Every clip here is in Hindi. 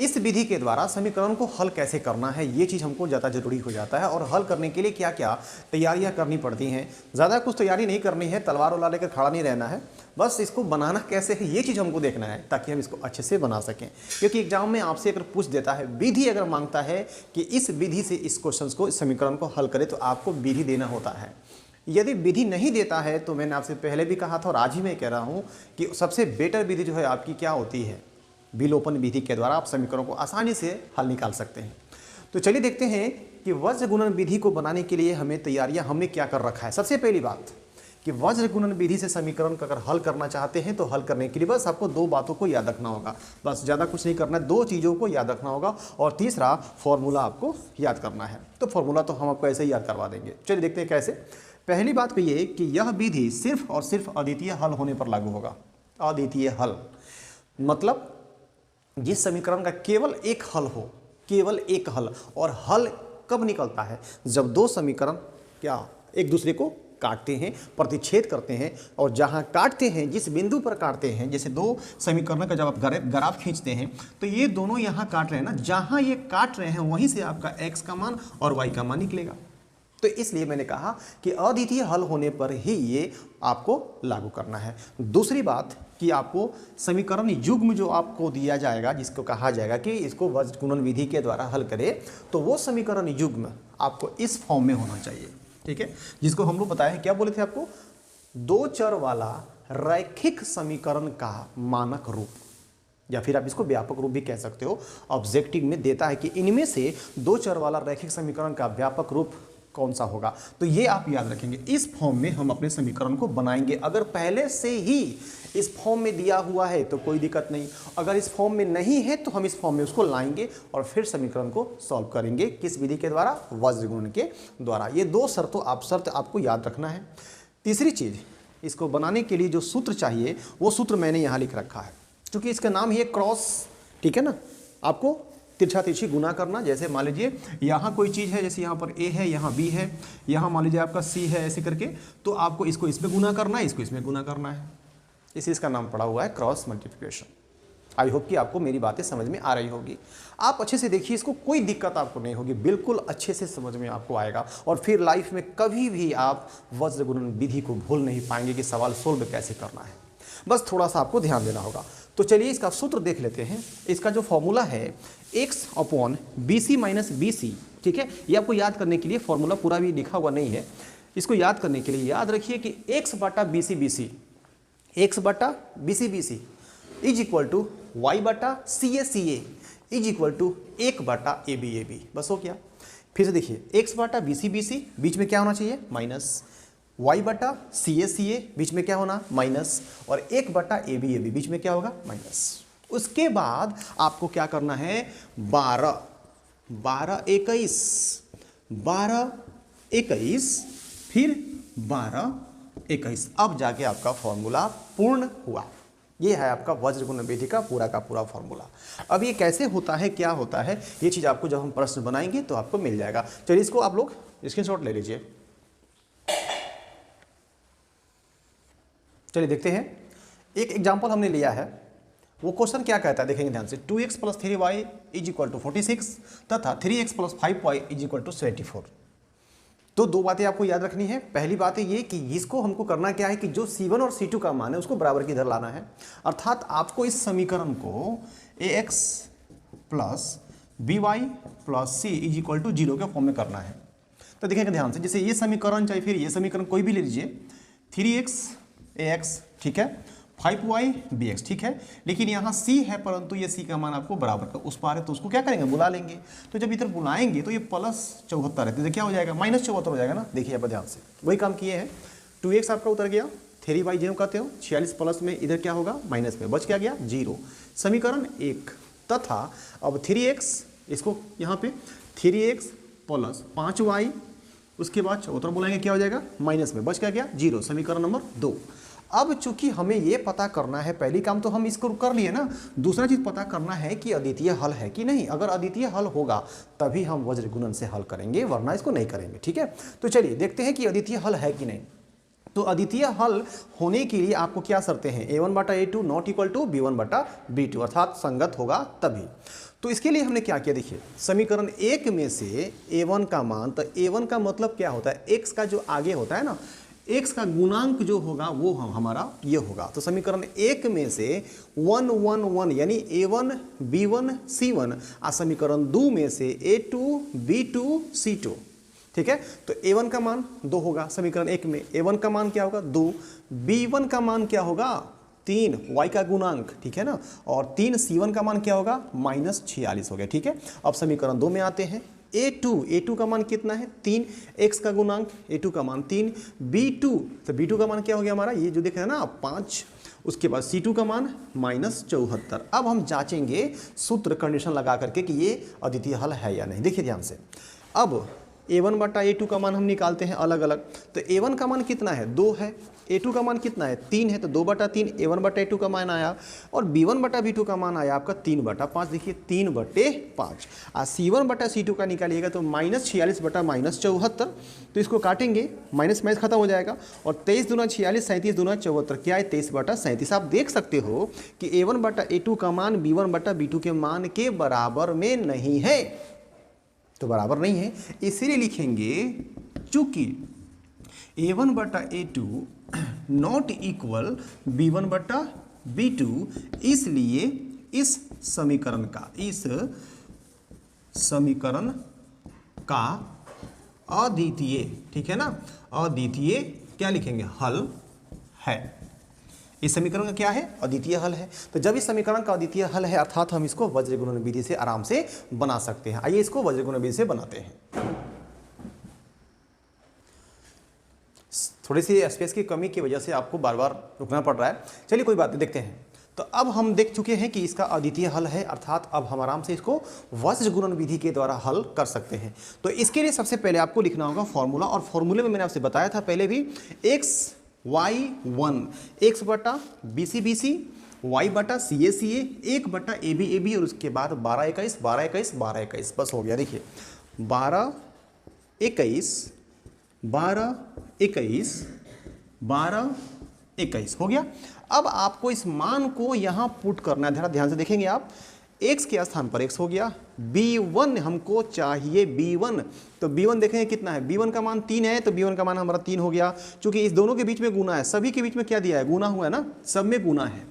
इस विधि के द्वारा समीकरण को हल कैसे करना है, ये चीज़ हमको ज़्यादा जरूरी हो जाता है। और हल करने के लिए क्या क्या तैयारियां करनी पड़ती हैं, ज़्यादा कुछ तैयारी नहीं करनी है, तलवार वाला लेकर खड़ा नहीं रहना है, बस इसको बनाना कैसे है ये चीज़ हमको देखना है ताकि हम इसको अच्छे से बना सकें। क्योंकि एग्जाम में आपसे अगर पूछ देता है, विधि अगर मांगता है कि इस विधि से इस क्वेश्चन को, इस समीकरण को हल करें, तो आपको विधि देना होता है। यदि विधि नहीं देता है तो मैंने आपसे पहले भी कहा था और आज ही मैं कह रहा हूँ कि सबसे बेटर विधि जो है आपकी क्या होती है, विलोपन विधि के द्वारा आप समीकरणों को आसानी से हल निकाल सकते हैं। तो चलिए देखते हैं कि वज्र गुणन विधि को बनाने के लिए हमें तैयारियां हमने क्या कर रखा है। सबसे पहली बात कि वज्र गुणन विधि से समीकरण का अगर हल करना चाहते हैं तो हल करने के लिए बस आपको दो बातों को याद रखना होगा, बस ज़्यादा कुछ नहीं करना है, दो चीज़ों को याद रखना होगा और तीसरा फॉर्मूला आपको याद करना है। तो फॉर्मूला तो हम आपको ऐसे ही याद करवा देंगे। चलिए देखते हैं कैसे। पहली बात तो ये कि यह विधि सिर्फ और सिर्फ अद्वितीय हल होने पर लागू होगा। अद्वितीय हल मतलब जिस समीकरण का केवल एक हल हो, केवल एक हल। और हल कब निकलता है? जब दो समीकरण क्या एक दूसरे को काटते हैं, प्रतिच्छेद करते हैं, और जहां काटते हैं, जिस बिंदु पर काटते हैं, जैसे दो समीकरण का जब आप ग्राफ खींचते हैं तो ये दोनों यहां काट रहे हैं ना, जहां ये काट रहे हैं वहीं से आपका x का मान और y का मान निकलेगा। तो इसलिए मैंने कहा कि अद्वितीय हल होने पर ही ये आपको लागू करना है। दूसरी बात कि आपको समीकरण युग्म जो आपको दिया जाएगा, जिसको कहा जाएगा कि इसको वज्र गुणन विधि के द्वारा हल करें, तो वो समीकरण युग्म आपको इस फॉर्म में होना चाहिए, ठीक है, जिसको हम लोग बताए क्या बोले थे आपको, दो चर वाला रैखिक समीकरण का मानक रूप, या फिर आप इसको व्यापक रूप भी कह सकते हो। ऑब्जेक्टिव में देता है कि इनमें से दो चर वाला रैखिक समीकरण का व्यापक रूप कौन सा होगा, तो ये आप याद रखेंगे। इस फॉर्म में हम अपने समीकरण को बनाएंगे। अगर पहले से ही इस फॉर्म में दिया हुआ है तो कोई दिक्कत नहीं, अगर इस फॉर्म में नहीं है तो हम इस फॉर्म में उसको लाएंगे और फिर समीकरण को सॉल्व करेंगे। किस विधि के द्वारा? वज्र गुणन के द्वारा। ये दो शर्त आपको याद रखना है। तीसरी चीज, इसको बनाने के लिए जो सूत्र चाहिए वो सूत्र मैंने यहाँ लिख रखा है, क्योंकि इसका नाम ही है क्रॉस, ठीक है ना। आपको तिरछा तिरछी गुना करना, जैसे मान लीजिए यहाँ कोई चीज़ है, जैसे यहाँ पर a है, यहाँ b है, यहाँ मान लीजिए आपका c है, ऐसे करके, तो आपको इसको इसमें गुना करना है, इसको इसमें गुना करना है। इसका नाम पड़ा हुआ है क्रॉस मल्टीप्लिकेशन। आई होप कि आपको मेरी बातें समझ में आ रही होगी। आप अच्छे से देखिए, इसको कोई दिक्कत आपको नहीं होगी, बिल्कुल अच्छे से समझ में आपको आएगा और फिर लाइफ में कभी भी आप वज्र गुणन विधि को भूल नहीं पाएंगे कि सवाल सोल्व कैसे करना है। बस थोड़ा सा आपको ध्यान देना होगा। तो चलिए इसका सूत्र देख लेते हैं। इसका जो फॉर्मूला है x upon BC minus BC, ठीक है। ये आपको याद करने के लिए, फॉर्मूला पूरा भी लिखा हुआ नहीं है, इसको याद करने के लिए याद रखिए कि x बटा BC BC, x बटा BC BC is equal to y बटा CA CA is equal to 1 बटा AB AB। बस हो गया। फिर से देखिए, x बटा BC BC बीच में क्या होना चाहिए? माइनस, y बटा CA CA बीच में क्या होना? माइनस, और 1 बटा AB AB बीच में क्या होगा? माइनस। उसके बाद आपको क्या करना है? 12 12 21 12 21 फिर 12 21, अब जाके आपका फॉर्मूला पूर्ण हुआ। ये है आपका वज्र गुणन विधि का पूरा फॉर्मूला। अब ये कैसे होता है, क्या होता है, ये चीज़ आपको जब हम प्रश्न बनाएंगे तो आपको मिल जाएगा। चलिए इसको आप लोग स्क्रीनशॉट ले लीजिए। चलिए देखते हैं, एक एग्जाम्पल हमने लिया है। वो क्वेश्चन क्या कहता है देखेंगे ध्यान से। 2x plus 3y is equal to 46 तथा 3x plus 5y is equal to 74। तो दो बातें आपको याद रखनी है। पहली बात है ये कि इसको हमको करना क्या है कि जो C1 और C2 का मान है उसको बराबर की इधर लाना है। अर्थात आपको इस समीकरण को ax plus by plus c is equal to 0 के फॉर्म में करना है। तो देखेंगे ध्यान से, जैसे ये समीकरण चाहे फिर ये समीकरण कोई भी ले लीजिए, 3x ax, ठीक है, 5y bx, ठीक है, लेकिन यहाँ c है परंतु ये c का मान आपको बराबर का उस पार है, तो उसको क्या करेंगे? बुला लेंगे। तो जब इधर बुलाएंगे तो ये प्लस 74 है, तो क्या हो जाएगा? माइनस 74 हो जाएगा ना। देखिए आप ध्यान से, वही काम किए हैं। 2x आपका उतर गया, 3y जो कहते हो 46 प्लस में इधर क्या होगा? माइनस में, बच क्या गया? 0। समीकरण 1 तथा अब 3x, इसको यहाँ पे 3x प्लस 5y, उसके बाद 74 बुलाएंगे, क्या हो जाएगा? माइनस में, बच क्या गया? 0। समीकरण नंबर 2। अब चूंकि हमें ये पता करना है, पहली काम तो हम इसको कर लिए ना, दूसरा चीज पता करना है कि अद्वितीय हल है कि नहीं। अगर अद्वितीय हल होगा तभी हम वज्र गुणन से हल करेंगे, वरना इसको नहीं करेंगे, ठीक है। तो चलिए देखते हैं कि अद्वितीय हल है कि नहीं। तो अद्वितीय हल होने के लिए आपको क्या शर्तें हैं? a1 बटा a2 not equal to b1 बटा b2, अर्थात संगत होगा तभी। तो इसके लिए हमने क्या किया, देखिए समीकरण 1 में से a1 का मान, तो a1 का मतलब क्या होता है, x का जो आगे होता है ना, x का गुणांक जो होगा वो हमारा ये होगा। तो समीकरण 1 में से 1 1 1 यानी a1 b1 c1 और समीकरण 2 में से a2 b2 c2, ठीक है। तो a1 का मान 2 होगा समीकरण 1 में, a1 का मान क्या होगा 2, b1 का मान क्या होगा 3, y का गुणांक, ठीक है ना, और 3 c1 का मान क्या होगा -46 हो गया, ठीक है। अब समीकरण 2 में आते हैं, a2 का मान कितना है 3, x का गुणांक a2 का मान 3, b2 तो b2 का मान क्या हो गया हमारा, ये जो देख रहे हैं ना 5, उसके बाद c2 का मान -74। अब हम जांचेंगे सूत्र कंडीशन लगा करके कि ये अद्वितीय हल है या नहीं। देखिए ध्यान से, अब a1 बटा a2 का मान हम निकालते हैं अलग अलग। तो a1 का मान कितना है 2 है, a2 का मान कितना है 3 है, तो 2 बटा 3 a1 बटा a2 का मान आया, और b1 बटा b2 का मान आया आपका 3 बटा 5, देखिए 3 बटे 5। और c1 बटा c2 का निकालिएगा तो -46 बटा -74, तो इसको काटेंगे, माइनस माइनस खत्म हो जाएगा, और 23 दूना 46, 37 दूना 74, क्या है 23 बटा 37। आप देख सकते हो कि a1 बटा a2 का मान b1 बटा b2 के मान के बराबर में नहीं है, तो बराबर नहीं है, इसीलिए लिखेंगे चूंकि a1 बटा a2 नॉट इक्वल b1 बटा b2, इसलिए इस समीकरण का अद्वितीय, ठीक है ना, अद्वितीय क्या लिखेंगे हल है। इस समीकरण का क्या है अद्वितीय हल है। तो जब इस समीकरण का अद्वितीय हल है अर्थात हम इसको वज्र गुणन विधि से आराम से बना सकते हैं। आइए इसको वज्र गुणन विधि से बनाते हैं। थोड़ी सी स्पेस की कमी की वजह से आपको बार बार रुकना पड़ रहा है, चलिए कोई बात नहीं, देखते हैं। तो अब हम देख चुके हैं कि इसका अद्वितीय हल है, अर्थात अब हम आराम से इसको वज्र गुणन विधि के द्वारा हल कर सकते हैं। तो इसके लिए सबसे पहले आपको लिखना होगा फॉर्मूला, और फॉर्मूले में मैंने आपसे बताया था पहले भी, y1 x बटा bc y बटा ca 1 बटा ab और उसके बाद 12 21 12 21 12 21, बस हो गया। देखिए 12 21 12 21 12 21 हो गया। अब आपको इस मान को यहाँ पुट करना है, ध्यान से देखेंगे आप, x के स्थान पर x हो गया, b1 हमको चाहिए b1, तो b1 देखेंगे कितना है, b1 का मान 3 है, तो b1 का मान हमारा 3 हो गया। चूंकि इस दोनों के बीच में गुना है, सभी के बीच में क्या दिया है गुना हुआ है ना, सब में गुना है,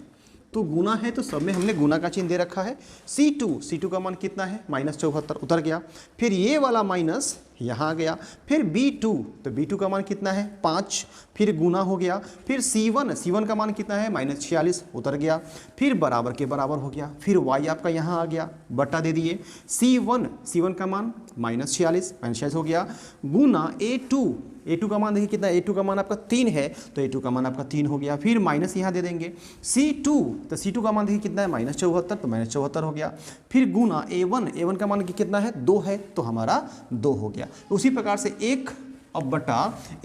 तो गुना है तो सब में हमने गुना का चिन्ह दे रखा है। c2 का मान कितना है -74, उतर गया, फिर ये वाला माइनस यहाँ आ गया, फिर b2 तो b2 का मान कितना है 5, फिर गुना हो गया, फिर c1 का मान कितना है -46, उतर गया, फिर बराबर के बराबर हो गया, फिर y आपका यहाँ आ गया, बटा दे दिए, c1 का मान -46 हो गया, गुना a2 का मान देखिए कितना, a2 का मान आपका 3 है, तो a2 का मान आपका 3 हो गया, फिर माइनस यहाँ दे देंगे, c2 का मान देखिए कितना है -74, तो -74 हो गया, फिर गुना a1 का मान कितना है 2 है, तो हमारा 2 हो गया। उसी प्रकार से 1 अब बटा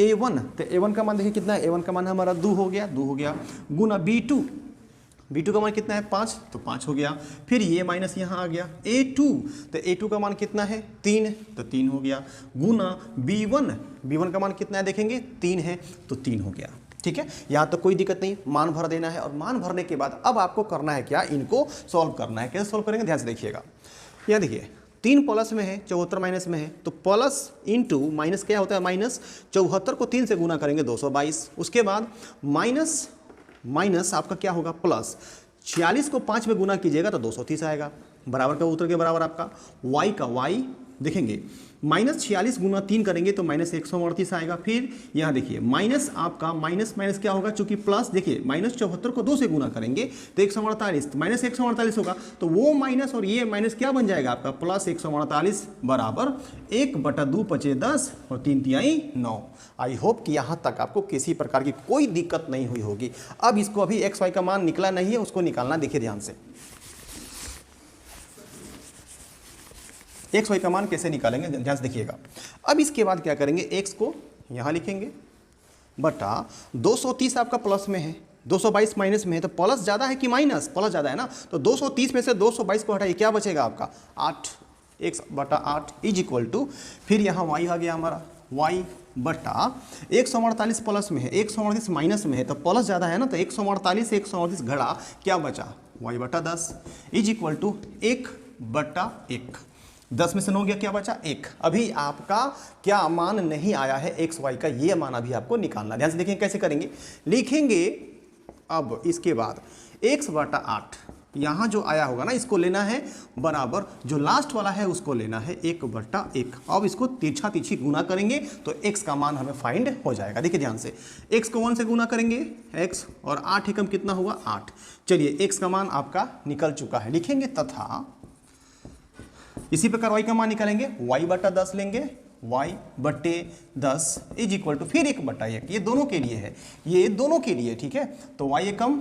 a1, तो a1 का मान देखिए कितना है, a1 का मान हमारा 2 हो गया, गुना b2 का मान कितना है 5, तो 5 हो गया, फिर ये माइनस यहाँ आ गया, a2 तो a2 का मान कितना है 3, तो 3 हो गया, गुना b1 का मान कितना है देखेंगे 3 है, तो 3 हो गया। ठीक है, यहाँ तो कोई दिक्कत नहीं, मान भर देना है, और मान भरने के बाद अब आपको करना है क्या, इनको सॉल्व करना है। कैसे सॉल्व करेंगे ध्यान से देखिएगा, यहाँ देखिए 3 प्लस में है 74 माइनस में है, तो प्लस इंटू माइनस क्या होता है -74 को 3 से गुना करेंगे 222, उसके बाद माइनस आपका क्या होगा प्लस 46 को 5 में गुना कीजिएगा तो 230 आएगा, बराबर का उत्तर के बराबर आपका y देखेंगे -46 गुना 3 करेंगे तो -138 आएगा। फिर यहाँ देखिए माइनस आपका माइनस क्या होगा, चूंकि प्लस देखिए -74 को 2 से गुना करेंगे तो 148, तो -148 होगा, तो वो माइनस और ये माइनस क्या बन जाएगा आपका +148 बराबर 1/2 × 10 और 3 × 9। आई होप कि यहाँ तक आपको किसी प्रकार की कोई दिक्कत नहीं हुई होगी। अब इसको अभी XY का मान निकला नहीं है, उसको निकालना, देखिए ध्यान से XY का मान कैसे निकालेंगे ध्यान से देखिएगा। अब इसके बाद क्या करेंगे, x को यहाँ लिखेंगे बटा 230 आपका प्लस में है, 222 माइनस में है, तो प्लस ज़्यादा है कि माइनस, प्लस ज़्यादा है ना, तो 230 में से 222 को हटाइए, क्या बचेगा आपका 8, x/8 इज इक्वल टू, फिर यहाँ y आ गया हमारा, y बटा 148 प्लस में है, 138 माइनस में है, तो प्लस ज़्यादा है ना, तो 138 घड़ा क्या बचा y/10 इज इक्वल टू 1 1/1। 10 में से 9 गया, क्या बचा 1। अभी आपका क्या मान नहीं आया है एक्स वाई का, ये मान अभी आपको निकालना। ध्यान से देखिए कैसे करेंगे, लिखेंगे अब इसके बाद x/8 यहाँ जो आया होगा ना इसको लेना है बराबर जो लास्ट वाला है उसको लेना है 1/1। अब इसको तिरछा तिरछी गुना करेंगे तो x का मान हमें फाइंड हो जाएगा। देखिए ध्यान से, x को 1 से गुना करेंगे x और 8 एकम कितना हुआ 8। चलिए x का मान आपका निकल चुका है। लिखेंगे तथा इसी प्रकार y का मान निकालेंगे, y/10 लेंगे, y/10 इज इक्वल टू फिर 1/1। ये दोनों के लिए है, ये दोनों के लिए, ठीक है। तो y एकम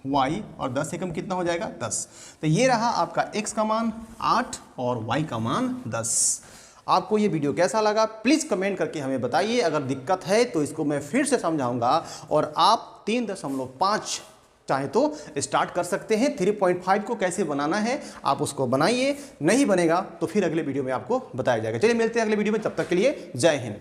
y और 10 एकम कितना हो जाएगा 10। तो ये रहा आपका x का मान 8 और y का मान 10। आपको ये वीडियो कैसा लगा प्लीज़ कमेंट करके हमें बताइए। अगर दिक्कत है तो इसको मैं फिर से समझाऊंगा और आप 3.5 चाहे तो स्टार्ट कर सकते हैं। 3.5 को कैसे बनाना है आप उसको बनाइए, नहीं बनेगा तो फिर अगले वीडियो में आपको बताया जाएगा। चलिए मिलते हैं अगले वीडियो में, तब तक के लिए जय हिंद।